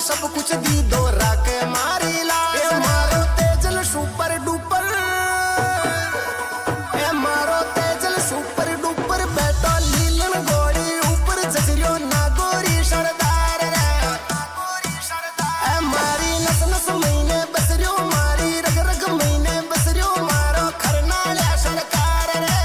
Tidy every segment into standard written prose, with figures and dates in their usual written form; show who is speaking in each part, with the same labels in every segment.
Speaker 1: सब कुछ दी दो राख मारी लाज ए मारो तेजल सुपर डुपर ए मारो तेजल सुपर डुपर बैठो लीलन गोड़ी ऊपर जजरियो ना गोरी सरदार रे ए मारी नस नस महीने बसरियो मारी रग रग महीने बसरियो मारो खरनाल्या सरकार रे।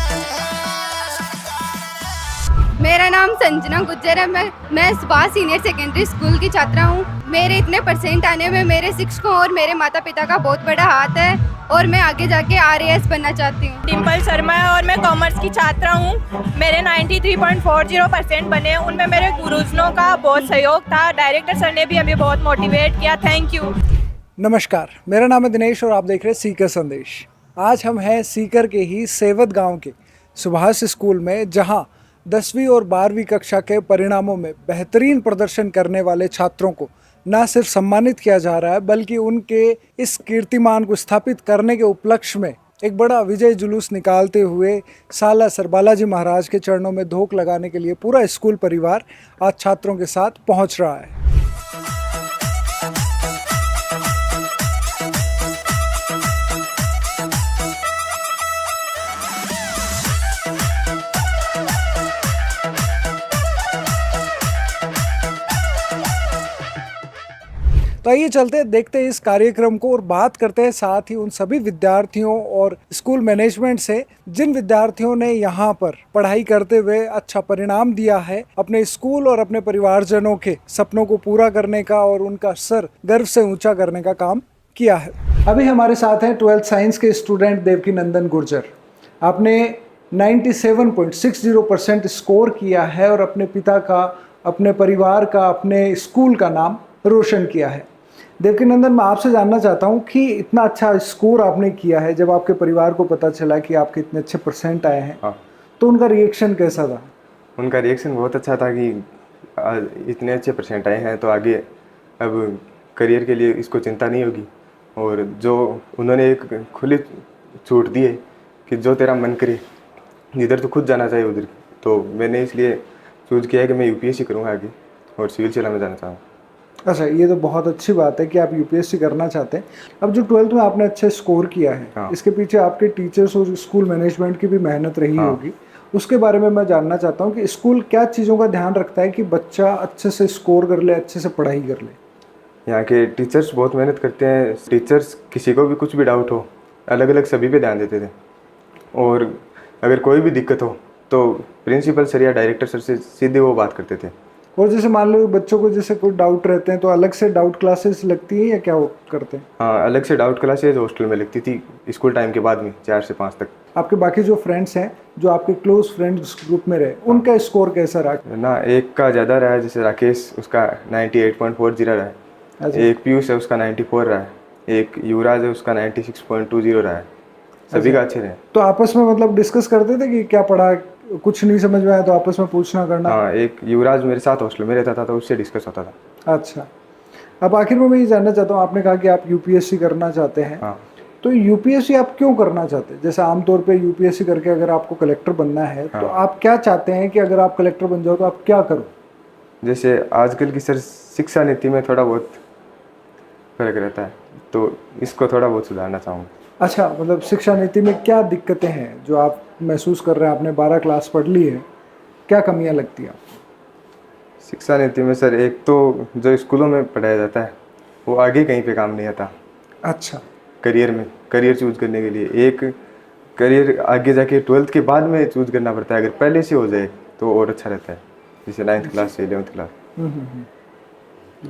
Speaker 2: मेरा नाम संजना गुज्जर है। मैं सुभाष सीनियर सेकेंडरी स्कूल की छात्रा हूँ। मेरे इतने परसेंट आने में मेरे शिक्षकों और मेरे माता पिता का बहुत बड़ा हाथ है और मैं आगे जाके RAS बनना चाहती हूँ।
Speaker 3: डिम्पल शर्मा है और मैं कॉमर्स की छात्रा हूँ। मेरे 93.40% बने। उनमें मेरे गुरुजनों का बहुत सहयोग था। डायरेक्टर सर ने भी हमें बहुत मोटिवेट किया। Thank you.
Speaker 4: नमस्कार, मेरा नाम है दिनेश और आप देख रहे हैं सीकर संदेश। आज हम हैं सीकर के ही सेवद गांव के सुभाष स्कूल में, जहां 10वीं और 12वीं कक्षा के परिणामों में बेहतरीन प्रदर्शन करने वाले छात्रों को न सिर्फ सम्मानित किया जा रहा है, बल्कि उनके इस कीर्तिमान को स्थापित करने के उपलक्ष्य में एक बड़ा विजय जुलूस निकालते हुए साला सर बालाजी महाराज के चरणों में धोख लगाने के लिए पूरा स्कूल परिवार आज छात्रों के साथ पहुंच रहा है। तो आइए चलते हैं, देखते हैं इस कार्यक्रम को और बात करते हैं साथ ही उन सभी विद्यार्थियों और स्कूल मैनेजमेंट से जिन विद्यार्थियों ने यहाँ पर पढ़ाई करते हुए अच्छा परिणाम दिया है, अपने स्कूल और अपने परिवारजनों के सपनों को पूरा करने का और उनका सर गर्व से ऊंचा करने का काम किया है। अभी हमारे साथ हैं 12th साइंस के स्टूडेंट देवकी नंदन गुर्जर। आपने 97.60% स्कोर किया है और अपने पिता का, अपने परिवार का, अपने स्कूल का नाम रोशन किया है। देवकी नंदन, मैं आपसे जानना चाहता हूं कि इतना अच्छा स्कोर आपने किया है, जब आपके परिवार को पता चला कि आपके इतने अच्छे परसेंट आए हैं, तो उनका रिएक्शन कैसा था?
Speaker 5: उनका रिएक्शन बहुत अच्छा था कि इतने अच्छे परसेंट आए हैं तो आगे अब करियर के लिए इसको चिंता नहीं होगी। और जो उन्होंने एक खुली छूट दी है कि जो तेरा मन करे, जिधर तो खुद जाना चाहिए उधर, तो मैंने इसलिए चूज़ किया है कि मैं UPSC करूँगा आगे और सिविल सेवा में जाना चाहूँ।
Speaker 4: अच्छा, ये तो बहुत अच्छी बात है कि आप UPSC करना चाहते हैं। अब जो 12th में आपने अच्छे स्कोर किया है, इसके पीछे आपके टीचर्स और स्कूल मैनेजमेंट की भी मेहनत रही होगी। उसके बारे में मैं जानना चाहता हूँ कि स्कूल क्या चीज़ों का ध्यान रखता है कि बच्चा अच्छे से स्कोर कर ले, अच्छे से पढ़ाई कर ले?
Speaker 5: यहाँ के टीचर्स बहुत मेहनत करते हैं। टीचर्स किसी को भी कुछ भी डाउट हो, अलग अलग सभी पे ध्यान देते थे। और अगर कोई भी दिक्कत हो तो प्रिंसिपल सर या डायरेक्टर सर से सीधे वो बात करते थे।
Speaker 4: और जैसे मान लो बच्चों को जैसे कोई डाउट रहते हैं तो अलग से डाउट क्लासेस लगती है या क्या वो करते हैं?
Speaker 5: हाँ, अलग से डाउट क्लासेस हॉस्टल में लगती थी स्कूल टाइम के बाद में 4 से 5 तक।
Speaker 4: आपके बाकी जो फ्रेंड्स हैं, जो आपके क्लोज फ्रेंड्स ग्रुप में रहे, उनका स्कोर कैसा रहा?
Speaker 5: ना, एक का ज़्यादा रहा है, जैसे राकेश, उसका 98.40 रहा है। एक पीयूष है, उसका 94 रहा है। एक युवराज है, उसका 96.20 रहा है। सभी का अच्छे रहे। तो आपस में मतलब डिस्कस करते थे कि क्या पढ़ा, कुछ नहीं समझ में आया तो आपस में पूछना करना? हाँ, एक युवराज मेरे साथ हॉस्टल में रहता था तो उससे डिस्कस होता था।
Speaker 4: अच्छा, अब आखिर में मैं ये जानना चाहता हूँ, आपने कहा कि आप UPSC करना चाहते हैं।
Speaker 5: हाँ।
Speaker 4: तो UPSC आप क्यों करना चाहते हैं? जैसे आमतौर पे UPSC करके अगर आपको कलेक्टर बनना है, तो आप क्या चाहते हैं कि अगर आप कलेक्टर बन जाओ तो आप क्या करो?
Speaker 5: जैसे आजकल की सर शिक्षा नीति में थोड़ा बहुत फर्क रहता है, तो इसको थोड़ा बहुत सुधारना चाहूँगा।
Speaker 4: अच्छा, मतलब शिक्षा नीति में क्या दिक्कतें हैं जो आप महसूस कर रहे हैं? आपने 12 क्लास पढ़ ली है, क्या कमियां लगती हैं आपको?
Speaker 5: शिक्षा नीति में सर, एक तो जो स्कूलों में पढ़ाया जाता है वो आगे कहीं पे काम नहीं आता।
Speaker 4: अच्छा,
Speaker 5: करियर चूज करने के लिए एक करियर आगे जाके 12th के बाद में चूज करना पड़ता है। अगर पहले से हो जाए तो और अच्छा रहता है, जैसे 9th क्लास से 11th क्लास।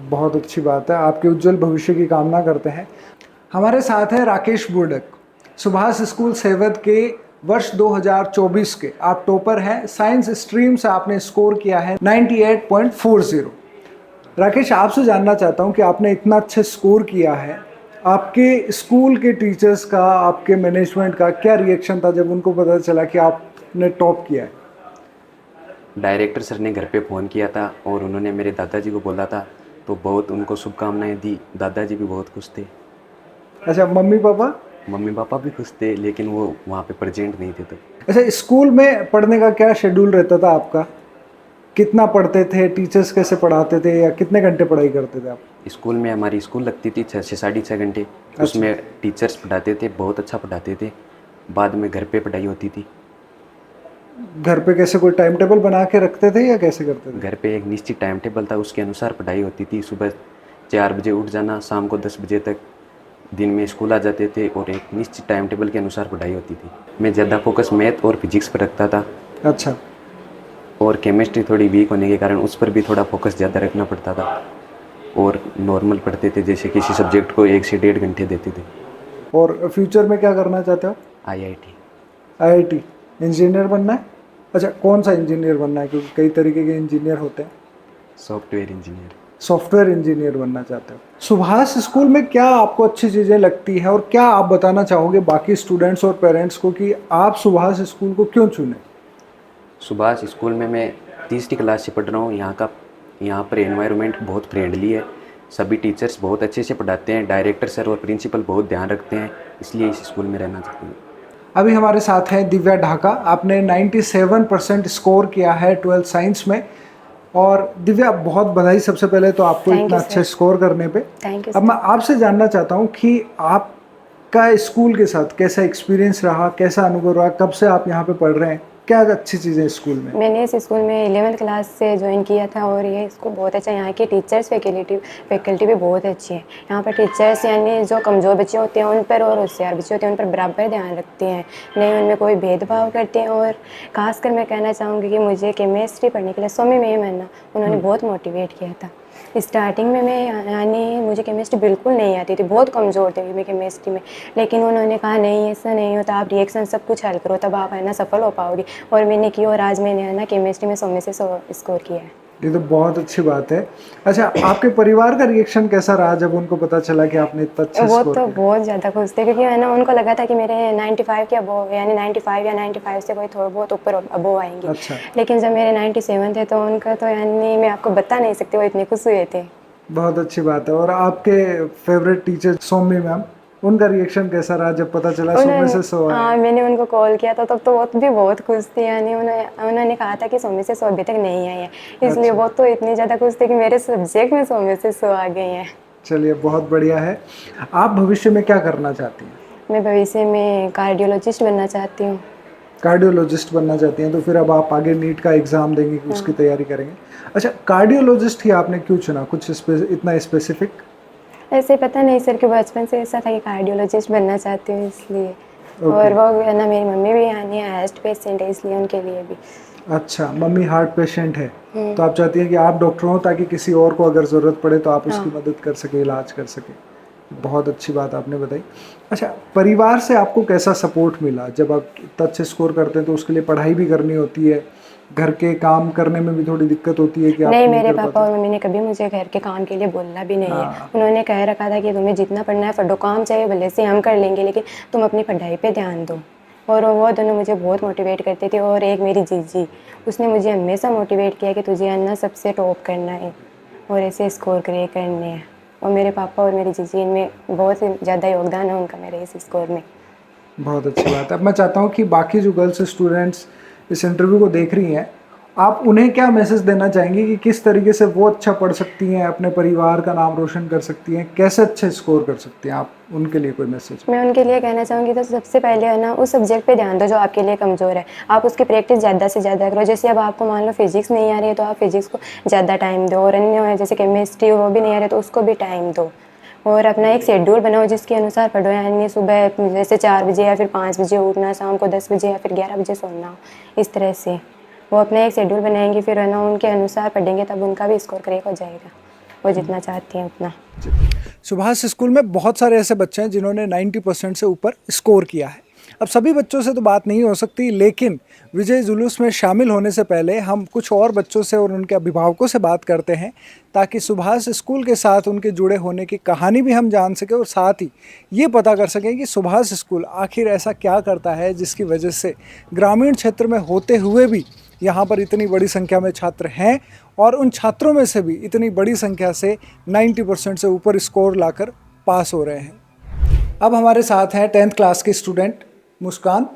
Speaker 4: बहुत अच्छी बात है, आपके उज्जवल भविष्य की कामना करते हैं। हमारे साथ है राकेश बुर्डक, सुभाष स्कूल सेवद के वर्ष 2024 के आप टॉपर हैं। साइंस स्ट्रीम से आपने स्कोर किया है 98.40। राकेश, आपसे जानना चाहता हूं कि आपने इतना अच्छा स्कोर किया है, आपके स्कूल के टीचर्स का, आपके मैनेजमेंट का क्या रिएक्शन था जब उनको पता चला कि आपने टॉप किया है?
Speaker 6: डायरेक्टर सर ने घर पे फ़ोन किया था और उन्होंने मेरे दादाजी को बोला था, तो बहुत उनको शुभकामनाएं दी। दादाजी भी बहुत खुश थे।
Speaker 4: अच्छा, मम्मी पापा?
Speaker 6: मम्मी पापा भी खुश थे, लेकिन वो वहाँ पे प्रेजेंट नहीं थे। तो
Speaker 4: अच्छा, स्कूल में पढ़ने का क्या शेड्यूल रहता था आपका? कितना पढ़ते थे, टीचर्स कैसे पढ़ाते थे, या कितने घंटे पढ़ाई करते थे आप?
Speaker 6: स्कूल में हमारी स्कूल लगती थी 6 से 6.5 घंटे। उसमें टीचर्स पढ़ाते थे, बहुत अच्छा पढ़ाते थे। बाद में घर पे पढ़ाई होती थी।
Speaker 4: घर पे कैसे, कोई टाइम टेबल बना के रखते थे या कैसे करते थे?
Speaker 6: घर पे एक निश्चित टाइम टेबल था, उसके अनुसार पढ़ाई होती थी। सुबह 4 बजे उठ जाना, शाम को 10 बजे तक दिन में स्कूल आ जाते थे और एक निश्चित टाइम टेबल के अनुसार पढ़ाई होती थी। मैं ज़्यादा फोकस मैथ और फिजिक्स पर रखता था
Speaker 4: अच्छा।
Speaker 6: और केमिस्ट्री थोड़ी वीक होने के कारण उस पर भी थोड़ा फोकस ज़्यादा रखना पड़ता था। और नॉर्मल पढ़ते थे, जैसे किसी सब्जेक्ट को 1 से 1.5 घंटे देते थे।
Speaker 4: और फ्यूचर में क्या करना चाहते हो?
Speaker 6: IIT।
Speaker 4: IIT इंजीनियर बनना है? अच्छा, कौन सा इंजीनियर बनना है, क्योंकि कई तरीके के इंजीनियर होते हैं।
Speaker 6: Software engineer.
Speaker 4: सॉफ्टवेयर इंजीनियर बनना चाहते हो। सुभाष स्कूल में क्या आपको अच्छी चीज़ें लगती हैं, और क्या आप बताना चाहोगे बाकी स्टूडेंट्स और पेरेंट्स को कि आप सुभाष स्कूल को क्यों चुने?
Speaker 6: सुभाष स्कूल में मैं तीसरी क्लास से पढ़ रहा हूँ। यहाँ पर एनवायरनमेंट बहुत फ्रेंडली है। सभी टीचर्स बहुत अच्छे से पढ़ाते हैं। डायरेक्टर सर और प्रिंसिपल बहुत ध्यान रखते हैं, इसलिए इस स्कूल में रहना चाहती हूँ।
Speaker 4: अभी हमारे साथ हैं दिव्या ढाका। आपने 97% स्कोर किया है 12th साइंस में। और दिव्या, बहुत बधाई सबसे पहले तो आपको इतना अच्छा स्कोर करने पे।
Speaker 7: Thank you.
Speaker 4: अब मैं आपसे जानना चाहता हूँ कि आपका स्कूल के साथ कैसा एक्सपीरियंस रहा, कैसा अनुभव रहा, कब से आप यहाँ पे पढ़ रहे हैं, क्या अच्छी चीज़ें स्कूल में?
Speaker 7: मैंने इस स्कूल में 11th क्लास से ज्वाइन किया था और ये स्कूल बहुत अच्छा है। यहाँ की टीचर्स फैकल्टी भी बहुत अच्छी है। यहाँ पर टीचर्स यानी जो कमज़ोर बच्चे होते हैं उन पर और होशियार बच्चे होते हैं उन पर बराबर ध्यान रखते हैं, नहीं उनमें कोई भेदभाव करते हैं। और ख़ासकर मैं कहना चाहूँगी कि मुझे केमिस्ट्री पढ़ने के लिए स्वामी मैम है ना, उन्होंने बहुत मोटिवेट किया था। स्टार्टिंग में मैं यानी मुझे केमिस्ट्री बिल्कुल नहीं आती थी, बहुत कमज़ोर थी मैं केमिस्ट्री में, लेकिन उन्होंने कहा नहीं ऐसा नहीं होता, आप रिएक्शन सब कुछ हल करो तब आप है ना सफल हो पाओगी। और मैंने की और आज मैंने है ना केमिस्ट्री में 100 में से 100 स्कोर किया है।
Speaker 4: ये तो बहुत अच्छी बात है। अच्छा, आपके परिवार का रिएक्शन कैसा रहा जब उनको पता चला कि आपने इतना अच्छा
Speaker 7: वो
Speaker 4: स्कोर
Speaker 7: तो
Speaker 4: किया?
Speaker 7: बहुत ज़्यादा खुश थे, क्योंकि है ना उनको लगा था कि मेरे 95 के अबोव यानी 95 या 95 से कोई थोड़ा बहुत ऊपर अबोव आएंगे।
Speaker 4: अच्छा।
Speaker 7: लेकिन जब मेरे 97 थे तो उनका तो यानी मैं आपको बता नहीं सकती, वो इतने खुश हुए थे।
Speaker 4: बहुत अच्छी बात है। और आपके फेवरेट टीचर सौम्य मैम, उनका रिएक्शन कैसा रहा जब पता चला 100 में से 100 आए?
Speaker 7: हाँ, मैंने उनको कॉल किया था तब तो वो भी बहुत खुश थी। यानी उन्होंने कहा था कि 100 में से 100 अभी तक नहीं आई है, इसलिए वो तो इतनी ज़्यादा खुश थे कि मेरे सब्जेक्ट में 100 में से 100 आ गए हैं।
Speaker 4: चलिए, बहुत बढ़िया है। आप भविष्य में क्या करना चाहती हैं?
Speaker 7: मैं भविष्य में कार्डियोलॉजिस्ट बनना चाहती हूँ।
Speaker 4: कार्डियोलॉजिस्ट बनना चाहती हैं, तो फिर अब आप आगे नीट का एग्ज़ाम देंगे कि उसकी तैयारी करेंगे? अच्छा, कार्डियोलॉजिस्ट ही आपने क्यों चुना, कुछ इतना स्पेसिफिक?
Speaker 7: ऐसे पता नहीं सर, कि बचपन से ऐसा था कि कार्डियोलॉजिस्ट बनना चाहती हूँ इसलिए। और वो है ना मेरी मम्मी भी यानी हार्ट पेशेंट है, इसलिए उनके लिए भी।
Speaker 4: अच्छा, मम्मी हार्ट पेशेंट है, तो आप चाहती हैं कि आप डॉक्टर हो ताकि किसी और को अगर ज़रूरत पड़े तो आप उसकी मदद कर सके, इलाज कर सके। बहुत अच्छी बात आपने बताई। अच्छा, परिवार से आपको कैसा सपोर्ट मिला? जब आप इतना अच्छे स्कोर करते हैं तो उसके लिए पढ़ाई भी करनी होती है, घर के काम करने में भी थोड़ी दिक्कत होती है कि आप
Speaker 7: नहीं, मेरे पापा और मम्मी ने कभी मुझे घर के काम के लिए बोलना भी नहीं है। उन्होंने कह रखा था कि तुम्हें जितना पढ़ना है पढ़ो, काम चाहिए भले से हम कर लेंगे, लेकिन तुम अपनी पढ़ाई पे ध्यान दो। और वो दोनों मुझे बहुत मोटिवेट करते थे। और एक मेरी जीजी, उसने मुझे हमेशा मोटिवेट किया कि तुझे अन्ना सबसे टॉप करना है और ऐसे स्कोर करने हैं। और मेरे पापा और मेरी जीजी, इनमें बहुत ज़्यादा योगदान है उनका मेरे इस स्कोर में।
Speaker 4: बहुत अच्छी बात है। अब मैं चाहता हूँ कि बाकी जो गर्ल्स स्टूडेंट्स इस इंटरव्यू को देख रही हैं, आप उन्हें क्या मैसेज देना चाहेंगे कि किस तरीके से वो अच्छा पढ़ सकती हैं, अपने परिवार का नाम रोशन कर सकती हैं, कैसे अच्छे स्कोर कर सकती हैं? आप उनके लिए कोई मैसेज?
Speaker 7: मैं उनके लिए कहना चाहूँगी तो सबसे पहले है ना उस सब्जेक्ट पे ध्यान दो जो आपके लिए कमज़ोर है। आप उसकी प्रैक्टिस ज़्यादा से ज़्यादा करो। जैसे अब आपको मान लो फिजिक्स नहीं आ रही है तो आप फिजिक्स को ज़्यादा टाइम दो, और अन्य जैसे केमिस्ट्री वो भी नहीं आ रही तो उसको भी टाइम दो। और अपना एक शेड्यूल बनाओ जिसके अनुसार पढ़ो, यानी सुबह जैसे 4 बजे या फिर 5 बजे उठना, शाम को 10 बजे या फिर 11 बजे सोना। इस तरह से वो अपना एक शेड्यूल बनाएंगे, फिर है ना उनके अनुसार पढ़ेंगे, तब उनका भी स्कोर करेक्ट हो जाएगा, वो जितना चाहती हैं उतना।
Speaker 4: सुभाष स्कूल में बहुत सारे ऐसे बच्चे हैं जिन्होंने 90% से ऊपर स्कोर किया है। अब सभी बच्चों से तो बात नहीं हो सकती, लेकिन विजय जुलूस में शामिल होने से पहले हम कुछ और बच्चों से और उनके अभिभावकों से बात करते हैं, ताकि सुभाष स्कूल के साथ उनके जुड़े होने की कहानी भी हम जान सकें और साथ ही ये पता कर सकें कि सुभाष स्कूल आखिर ऐसा क्या करता है जिसकी वजह से ग्रामीण क्षेत्र में होते हुए भी यहाँ पर इतनी बड़ी संख्या में छात्र हैं, और उन छात्रों में से भी इतनी बड़ी संख्या से 90% से ऊपर स्कोर लाकर पास हो रहे हैं। अब हमारे साथ हैं 10th क्लास की स्टूडेंट मुस्कान।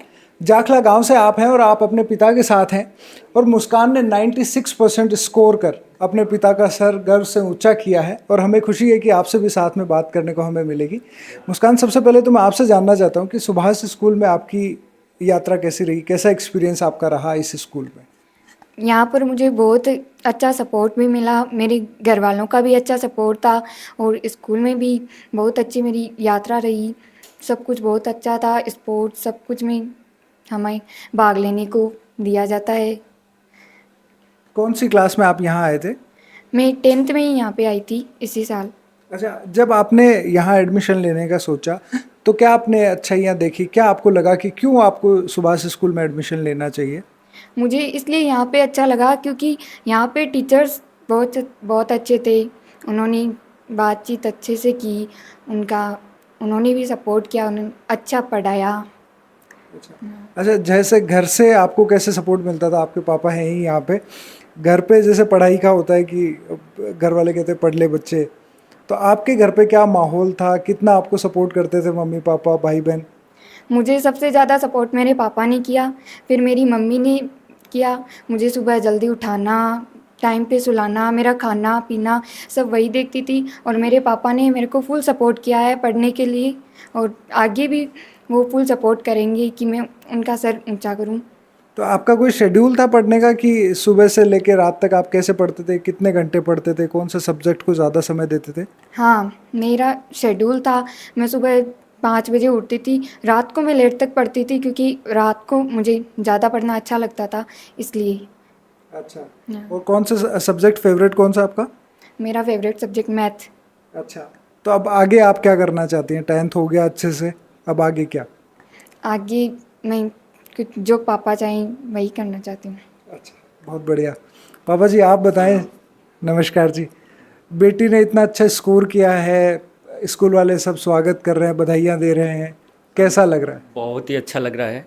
Speaker 4: जाखला गांव से आप हैं और आप अपने पिता के साथ हैं, और मुस्कान ने 96% स्कोर कर अपने पिता का सर गर्व से ऊंचा किया है, और हमें खुशी है कि आपसे भी साथ में बात करने को हमें मिलेगी। मुस्कान, सबसे पहले तो मैं आपसे जानना चाहता हूं कि सुभाष स्कूल में आपकी यात्रा कैसी रही, कैसा एक्सपीरियंस आपका रहा इस स्कूल में?
Speaker 8: यहाँ पर मुझे बहुत अच्छा सपोर्ट भी मिला, मेरे घर वालों का भी अच्छा सपोर्ट था, और स्कूल में भी बहुत अच्छी मेरी यात्रा रही। सब कुछ बहुत अच्छा था, स्पोर्ट सब कुछ में हमें भाग लेने को दिया जाता है।
Speaker 4: कौन सी क्लास में आप यहाँ आए थे?
Speaker 8: मैं 10th में ही यहाँ पे आई थी इसी साल।
Speaker 4: अच्छा, जब आपने यहाँ एडमिशन लेने का सोचा तो क्या आपने अच्छाइयाँ देखी, क्या आपको लगा कि क्यों आपको सुभाष स्कूल में एडमिशन लेना चाहिए?
Speaker 8: मुझे इसलिए यहाँ पे अच्छा लगा क्योंकि यहाँ पे टीचर्स बहुत अच्छे थे, उन्होंने बातचीत अच्छे से की, उन्होंने भी सपोर्ट किया, उन्होंने अच्छा पढ़ाया।
Speaker 4: अच्छा, जैसे घर से आपको कैसे सपोर्ट मिलता था? आपके पापा हैं ही यहाँ पे, घर पे जैसे पढ़ाई का होता है कि घर वाले कहते पढ़ ले बच्चे, तो आपके घर पे क्या माहौल था, कितना आपको सपोर्ट करते थे मम्मी पापा भाई बहन?
Speaker 8: मुझे सबसे ज़्यादा सपोर्ट मेरे पापा ने किया, फिर मेरी मम्मी ने किया। मुझे सुबह जल्दी उठाना, टाइम पे सुलाना, मेरा खाना पीना सब वही देखती थी, और मेरे पापा ने मेरे को फुल सपोर्ट किया है पढ़ने के लिए, और आगे भी वो फुल सपोर्ट करेंगे कि मैं उनका सर ऊंचा करूं।
Speaker 4: तो आपका कोई शेड्यूल था पढ़ने का कि सुबह से लेकर रात तक आप कैसे पढ़ते थे, कितने घंटे पढ़ते थे, कौन से सब्जेक्ट को ज़्यादा समय देते थे?
Speaker 8: हाँ, मेरा शेड्यूल था। मैं सुबह 5 बजे उठती थी, रात को मैं लेट तक पढ़ती थी क्योंकि रात को मुझे ज़्यादा पढ़ना अच्छा लगता था, इसलिए।
Speaker 4: अच्छा, और कौन सा सब्जेक्ट फेवरेट कौन सा आपका?
Speaker 8: मेरा फेवरेट सब्जेक्ट मैथ।
Speaker 4: अच्छा, तो अब आगे आप क्या करना चाहती हैं? 10th हो गया अच्छे से, अब आगे क्या?
Speaker 8: आगे मैं जो पापा चाहें वही करना चाहती हूँ।
Speaker 4: अच्छा, बहुत बढ़िया। पापा जी आप बताएं। नमस्कार जी। बेटी ने इतना अच्छा स्कोर किया है, स्कूल वाले सब स्वागत कर रहे हैं, बधाइयाँ दे रहे हैं, कैसा लग रहा है?
Speaker 9: बहुत ही अच्छा लग रहा है,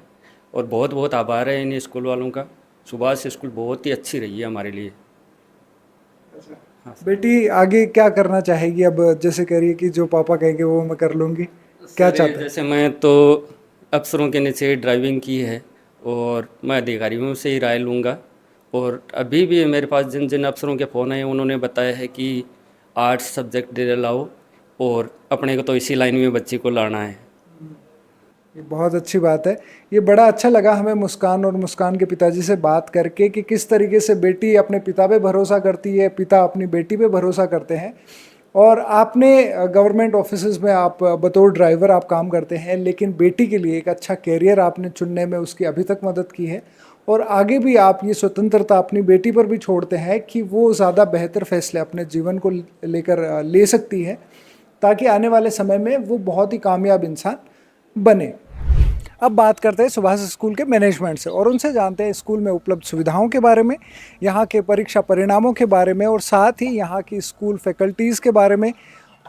Speaker 9: और बहुत बहुत आभार है इन स्कूल वालों का। सुभाष स्कूल बहुत ही अच्छी रही है हमारे लिए।
Speaker 4: बेटी आगे क्या करना चाहेगी? अब जैसे कह रही है कि जो पापा कहेंगे वो मैं कर लूँगी, क्या चाहते हैं?
Speaker 9: जैसे मैं तो अफसरों के नीचे ड्राइविंग की है, और मैं अधिकारियों से ही राय लूँगा, और अभी भी मेरे पास जिन जिन अफसरों के फ़ोन आए उन्होंने बताया है कि आर्ट्स सब्जेक्ट दे लाओ, और अपने को तो इसी लाइन में बच्ची को लाना है।
Speaker 4: ये बहुत अच्छी बात है। ये बड़ा अच्छा लगा हमें मुस्कान और मुस्कान के पिताजी से बात करके कि किस तरीके से बेटी अपने पिता पे भरोसा करती है, पिता अपनी बेटी पे भरोसा करते हैं। और आपने गवर्नमेंट ऑफिसेज में आप बतौर ड्राइवर आप काम करते हैं, लेकिन बेटी के लिए एक अच्छा कैरियर आपने चुनने में उसकी अभी तक मदद की है, और आगे भी आप ये स्वतंत्रता अपनी बेटी पर भी छोड़ते हैं कि वो ज़्यादा बेहतर फैसले अपने जीवन को लेकर ले सकती है, ताकि आने वाले समय में वो बहुत ही कामयाब इंसान बने। अब बात करते हैं सुभाष स्कूल के मैनेजमेंट से, और उनसे जानते हैं स्कूल में उपलब्ध सुविधाओं के बारे में, यहाँ के परीक्षा परिणामों के बारे में, और साथ ही यहाँ की स्कूल फैकल्टीज़ के बारे में,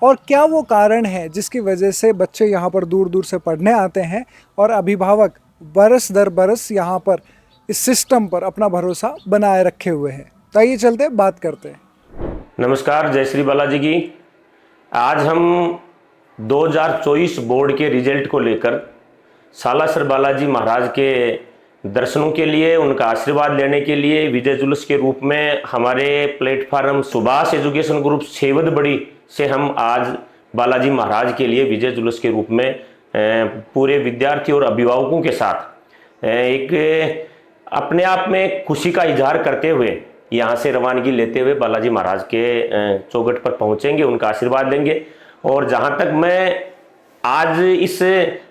Speaker 4: और क्या वो कारण है जिसकी वजह से बच्चे यहाँ पर दूर दूर से पढ़ने आते हैं और अभिभावक बरस दर बरस यहाँ पर इस सिस्टम पर अपना भरोसा बनाए रखे हुए हैं। तो आइए चलते बात करते हैं।
Speaker 10: नमस्कार, जय श्री बालाजी की। आज हम 2024 बोर्ड के रिजल्ट को लेकर सालासर बालाजी महाराज के दर्शनों के लिए, उनका आशीर्वाद लेने के लिए विजय जुलूस के रूप में हमारे प्लेटफार्म सुभाष एजुकेशन ग्रुप सेवद बड़ी से हम आज बालाजी महाराज के लिए विजय जुलूस के रूप में पूरे विद्यार्थी और अभिभावकों के साथ एक अपने आप में खुशी का इजहार करते हुए यहाँ से रवानगी लेते हुए बालाजी महाराज के चौखट पर पहुँचेंगे, उनका आशीर्वाद लेंगे। और जहाँ तक मैं आज इस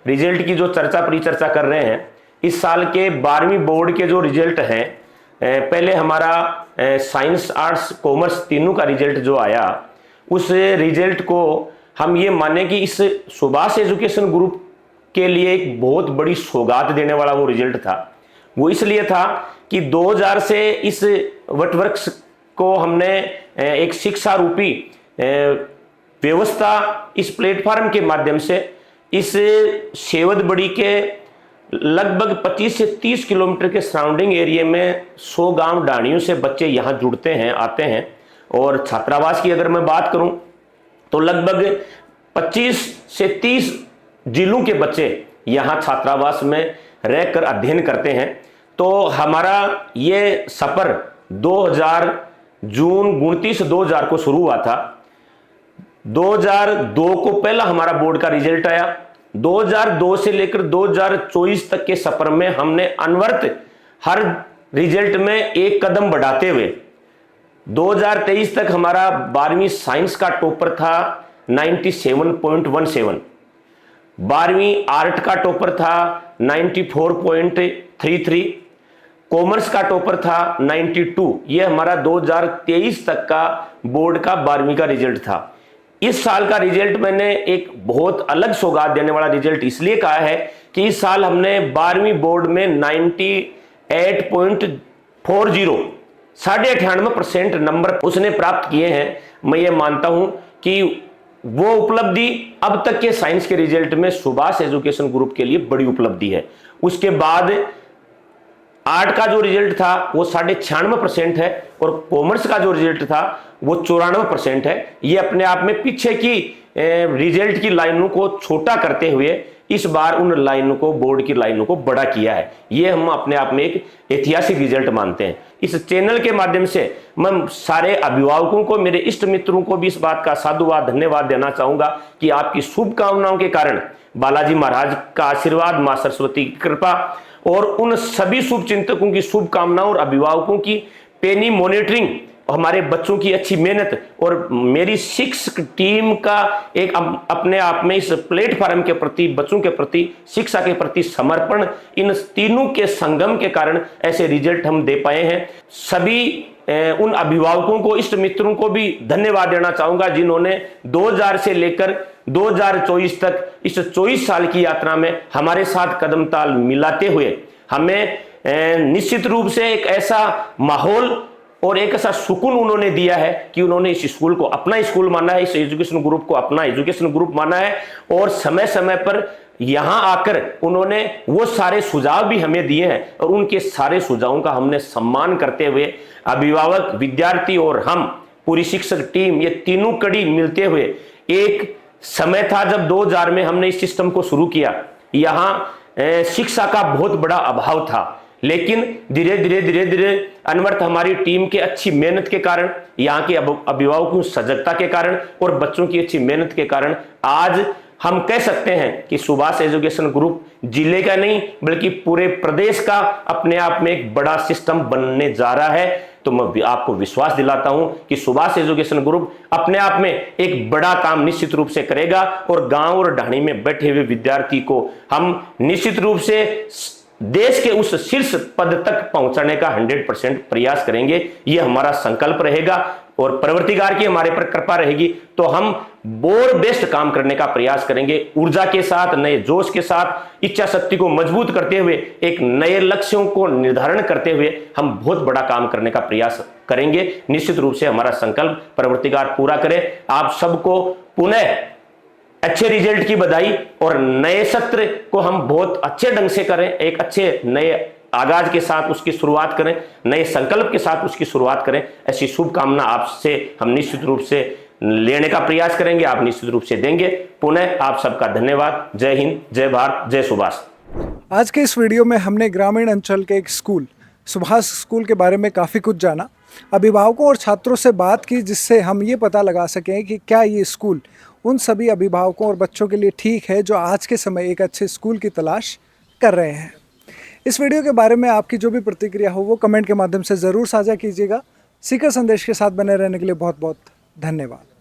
Speaker 10: रिजल्ट की जो चर्चा परिचर्चा कर रहे हैं, इस साल के 12वीं बोर्ड के जो रिजल्ट हैं, पहले हमारा साइंस आर्ट्स कॉमर्स तीनों का रिजल्ट जो आया, उस रिजल्ट को हम ये माने कि इस सुभाष एजुकेशन ग्रुप के लिए एक बहुत बड़ी सौगात देने वाला वो रिजल्ट था। वो इसलिए था कि 2000 से इस वटवृक्ष को हमने एक शिक्षा रूपी व्यवस्था इस प्लेटफार्म के माध्यम से इस सेवद बड़ी के लगभग 25 से 30 किलोमीटर के सराउंडिंग एरिया में 100 गांव डाणियों से बच्चे यहाँ जुड़ते हैं, आते हैं। और छात्रावास की अगर मैं बात करूं तो लगभग 25 से 30 जिलों के बच्चे यहाँ छात्रावास में रहकर अध्ययन करते हैं। तो हमारा ये सफ़र 2000 जून 29/2000 को शुरू हुआ था। 2002 को पहला हमारा बोर्ड का रिजल्ट आया। 2002 से लेकर 2024 तक के सफर में हमने अनवरत हर रिजल्ट में एक कदम बढ़ाते हुए 2023 तक हमारा 12वीं साइंस का टॉपर था 97.17, 12वीं आर्ट का टॉपर था 94.33, कॉमर्स का टॉपर था 92। ये हमारा 2023 तक का बोर्ड का 12वीं का रिजल्ट था। इस साल का रिजल्ट मैंने एक बहुत अलग सौगात देने वाला रिजल्ट इसलिए कहा है कि इस साल हमने 12वीं बोर्ड में 98.40 98% नंबर उसने प्राप्त किए हैं। मैं ये मानता हूं कि वो उपलब्धि अब तक के साइंस के रिजल्ट में सुभाष एजुकेशन ग्रुप के लिए बड़ी उपलब्धि है। उसके बाद आर्ट का जो रिजल्ट था वो 96% है और कॉमर्स का जो रिजल्ट था वो 94% है। ये अपने आप में पीछे की रिजल्ट की लाइनों को छोटा करते हुए इस बार उन लाइनों को, बोर्ड की लाइनों को बड़ा किया है। ये हम अपने आप में एक ऐतिहासिक रिजल्ट मानते हैं। इस चैनल के माध्यम से मैं सारे अभिभावकों को, मेरे इष्ट मित्रों को भी इस बात का साधुवाद, धन्यवाद देना चाहूंगा कि आपकी शुभकामनाओं के कारण, बालाजी महाराज का आशीर्वाद, मां सरस्वती की कृपा और उन सभी शुभचिंतकों की शुभकामनाओं और अभिभावकों की पेनी मॉनिटरिंग, हमारे बच्चों की अच्छी मेहनत और मेरी शिक्षक टीम का एक अपने आप में इस प्लेटफॉर्म के प्रति, बच्चों के प्रति, शिक्षा के प्रति समर्पण, इन तीनों के संगम के कारण ऐसे रिजल्ट हम दे पाए हैं। सभी उन अभिभावकों को, इष्ट मित्रों को भी धन्यवाद देना चाहूंगा जिन्होंने 2000 से लेकर 2024 तक इस 24 साल की यात्रा में हमारे साथ कदम ताल मिलाते हुए हमें निश्चित रूप से एक ऐसा माहौल और एक ऐसा सुकून उन्होंने दिया है कि उन्होंने इस स्कूल को अपना स्कूल माना है, इस एजुकेशन ग्रुप को अपना एजुकेशन ग्रुप माना है और समय समय पर यहां आकर उन्होंने वो सारे सुझाव भी हमें दिए हैं और उनके सारे सुझावों का हमने सम्मान करते हुए अभिभावक, विद्यार्थी और हम पूरी शिक्षक टीम, ये तीनों कड़ी मिलते हुए, एक समय था जब 2000 में हमने इस सिस्टम को शुरू किया, यहां शिक्षा का बहुत बड़ा अभाव था, लेकिन धीरे धीरे अनवरत हमारी टीम के अच्छी मेहनत के कारण, यहाँ के अभिभावकों की सजगता के कारण और बच्चों की अच्छी मेहनत के कारण आज हम कह सकते हैं कि सुभाष एजुकेशन ग्रुप जिले का नहीं बल्कि पूरे प्रदेश का अपने आप में एक बड़ा सिस्टम बनने जा रहा है। तो मैं आपको विश्वास दिलाता हूं कि सुभाष एजुकेशन ग्रुप अपने आप में एक बड़ा काम निश्चित रूप से करेगा और गांव और ढाणी में बैठे हुए विद्यार्थी को हम निश्चित रूप से देश के उस शीर्ष पद तक पहुंचाने का 100% प्रयास करेंगे। यह हमारा संकल्प रहेगा और परवर्तिकार की हमारे पर कृपा रहेगी तो हम और बेस्ट काम करने का प्रयास करेंगे। ऊर्जा के साथ, नए जोश के साथ, इच्छा शक्ति को मजबूत करते हुए, एक नए लक्ष्यों को निर्धारण करते हुए हम बहुत बड़ा काम करने का प्रयास करेंगे। निश्चित रूप से हमारा संकल्प परवर्तिकार पूरा करे। आप सबको पुनः अच्छे रिजल्ट की बधाई और नए सत्र को हम बहुत अच्छे ढंग से करें, एक अच्छे नए आगाज के साथ उसकी शुरुआत करें, नए संकल्प के साथ उसकी शुरुआत करें। ऐसी शुभकामना आपसे हम निश्चित रूप से लेने का प्रयास करेंगे, आप निश्चित रूप से देंगे। पुनः आप सबका धन्यवाद। जय हिंद, जय भारत, जय सुभाष।
Speaker 4: आज के इस वीडियो में हमने ग्रामीण अंचल के एक स्कूल, सुभाष स्कूल के बारे में काफ़ी कुछ जाना, अभिभावकों और छात्रों से बात की जिससे हम ये पता लगा सकें कि क्या ये स्कूल उन सभी अभिभावकों और बच्चों के लिए ठीक है जो आज के समय एक अच्छे स्कूल की तलाश कर रहे हैं। इस वीडियो के बारे में आपकी जो भी प्रतिक्रिया हो वो कमेंट के माध्यम से ज़रूर साझा कीजिएगा। सीकर संदेश के साथ बने रहने के लिए बहुत बहुत धन्यवाद।